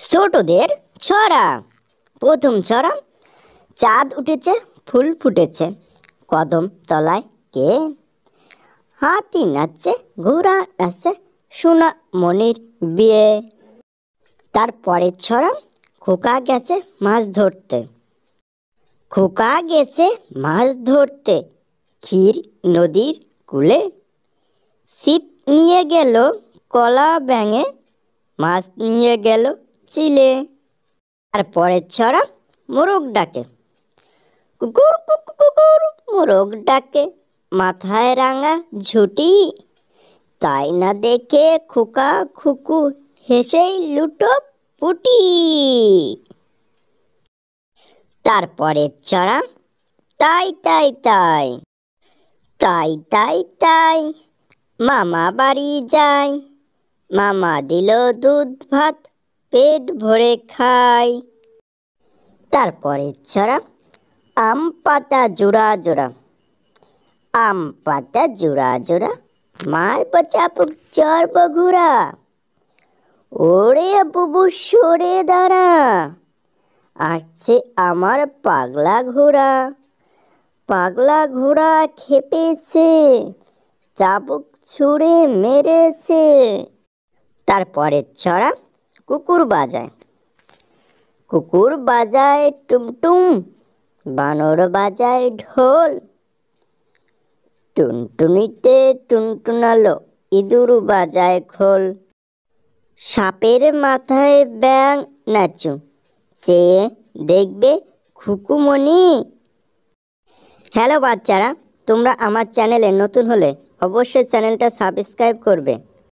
ছোটদের ছড়া। প্রথম ছড়া। চাঁদ উঠেছে, ফুল ফুটেছে, কদম তলায় কে? হাতি নাচছে, ঘোড়া নাচছে, সোনা মনির বিয়ে। তারপরের ছড়া। খোকা গেছে মাছ ধরতে। খোকা গেছে মাছ ধরতে, ক্ষীর নদীর কূলে। ছিপ নিয়ে গেল কলা ব্যাঙে, মাছ নিয়ে গেল চিলে। তারপরের ছড়া। মোরগ ডাকে, কুকুর কুকুর কুকুর মোরগ ডাকে, মাথায় রাঙা ঝুঁটি। তাই না দেখে খোকা খুকু হেসেই লুটো পুটি। তারপরের ছড়া। তাই তাই তাই, তাই তাই তাই, মামা বাড়ি যাই, মামা দিল দুধ ভাত, পেট ভরে খাই। তারপরের ছড়া। আম পাতা জোড়া জোড়া, আম পাতা জোড়া জোড়া, মারব চাপুক চড়ব ঘোড়া। ওরে বুবু সরে দাঁড়া, আসছে আমার পাগলা ঘোড়া। পাগলা ঘোড়া খেপেছে, চাবুক ছুঁড়ে মেরেছে। তারপরের ছড়া। কুকুর বাজায়, কুকুর বাজায় টুমটুম, বানর বাজায় ঢোল। টুনটুনিতে টুনটুনালো, ইঁদুর বাজায় খোল। সাপের মাথায় ব্যাঙ নাচু, চেয়ে দেখবে খুকুমণি। হ্যালো বাচ্চারা, তোমরা আমার চ্যানেলে নতুন হলে অবশ্যই চ্যানেলটা সাবস্ক্রাইব করবে।